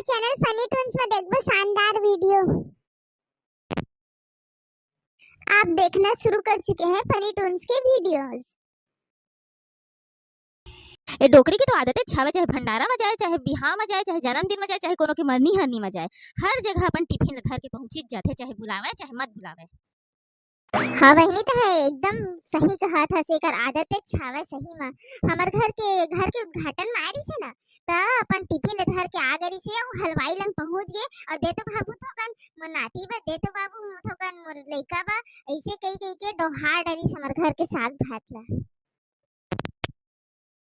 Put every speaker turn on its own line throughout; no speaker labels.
Channel funny Toons में देखबो शानदार वीडियो। आप देखना शुरू कर चुके हैं फनी टून्स के वीडियोस।
ए डोकरी की तो आदत है, छावे चाहे भंडारा में जाए, चाहे बिहाव में जाए, चाहे जन्मदिन में जाए, चाहे कोनो की मरनी हरनी में जाए, हर जगह अपन टिफिन धर के पहुंची जाते, चाहे बुलावे चाहे मत बुलावे।
हाँ बहनी तो है, एकदम सही कहा था। सेकर आदत है छावे सही में। हमार घर के उद्घाटन में आरी से ना, त अपन टिफिन धर के आ गरी से और हलवाई लंग पहुंच गए और देतो बाबू थोकन मोर नाती बा, देतो बाबू थोकन मोर लइका बा, ऐसे कई के डोहार डरी से हमार घर के साग भात ला।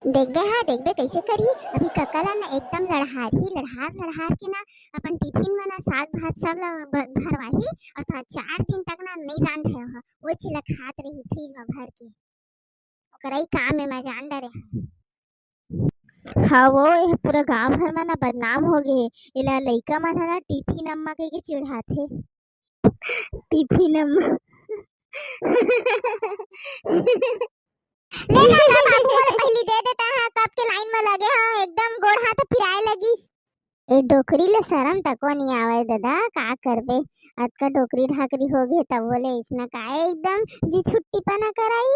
देखबे कैसे करी। अभी ककला ना एकदम लड़हार के ना अपन टिफिन में ना साग भात सब भरवाही और तो 4 दिन तक ना नहीं जान रहे हो वो चिला खात रही फ्रिज में भर के। ओकरा ही काम में मैं जान डरे।
हाँ वो पूरा गांव भर में ना बदनाम हो गए। इला लइका मन ना टिफिन अम्मा कह के चिढ़ाथे। टिफिन अम्मा
ले ना बाबू वाला पहली दे देता है, कब के लाइन में लगे हैं एकदम गोड़ हाथ पिराए लगी। ए डोकरी ले शरम तको नहीं आवे दादा, का करबे। आज का डोकरी ढाकरी हो गए तब बोले इसना का एकदम जी छुट्टी पना कराई।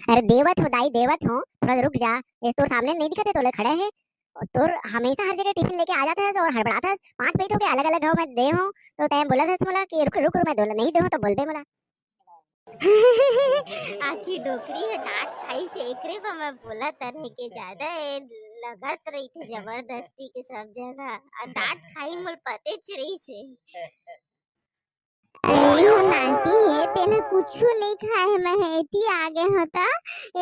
अरे देवत हो दाई, देवत हो, थोड़ा रुक जा। इस तोर सामने नहीं दिखते तोले खड़े हैं और तोर हमेशा हर जगह टिफिन लेके आ जाता है और हड़बड़ाता है। 5 पैसे हो के अलग अलग गांव में दे हो तो तय बोला था मोला कि रुक रुक मैं दो नहीं दे हो तो बोलबे मोला।
आखी डोकरी है डांट खाई से एकरे पर मैं बोला तरह के ज्यादा लगत रही थी जबरदस्ती के सब जगह और डांट खाई मुल पते चरई से। अरे हो नाती है तेने कुछ नहीं खाए है, मैं एती आगे होता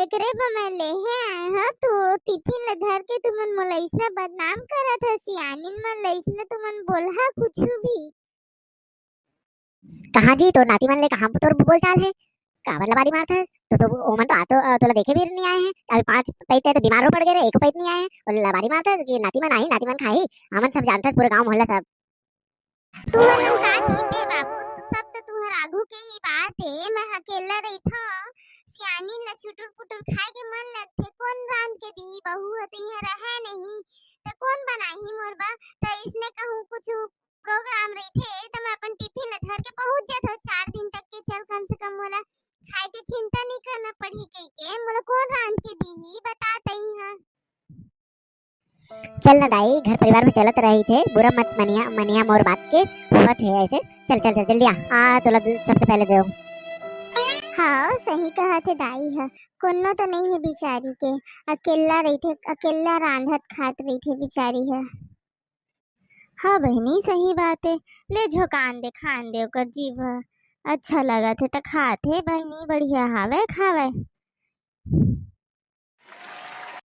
एकरे पर मैं ले है आए हो तो टिफिन ले धर के तुमन मोला इसने बदनाम करा था। सियानिन मन ले इसने तुमन बोलहा कुछ भी।
कहां जी तो नाती मन ले कहां तोर बोल चाल है, काबर लबारी मारता है तो ओमन तो आतो तोला देखे भी नहीं आए हैं। अभी 5 पैसे तो बीमार हो पड़ गए, एक पैसे नहीं आए और लबारी मारता है कि नाती मन आई नाती मन खाई। हमन सब जानता है पूरे गांव मोहल्ला सब।
तुमन का छिपे बाबू, सब तो तुहर आगू के ही बात है। मैं अकेला रही था, सियानी ला चुटुर पुटुर खाए के मन लगथे, कौन रांध के दी बहू हती है रहे नहीं तो कौन बनाही मोरबा। तो इसने कहूं कुछ प्रोग्राम रही थे तो मैं अपन टिफिन ला धर के पहुंच जाता 4 दिन तक के। चल कम से कम मोला खाए के चिंता नहीं करना पड़ी के मोला कौन रांध के दी बता तई हां।
चल ना दाई, घर परिवार में चलत रही थे, बुरा मत मनिया मोर बात के हुआ थे ऐसे। चल चल चल जल्दी आ तोला सबसे पहले दे।
हाँ सही कहा थे दाई है, कोनो तो नहीं है बिचारी के, अकेला रही थे, अकेला रांधत खात रही थे बिचारी है।
हाँ बहनी सही बात है। ले जो कान दे खान दे ओकर जीव अच्छा लगा थे तो खाते बहनी, बढ़िया हावे खावे।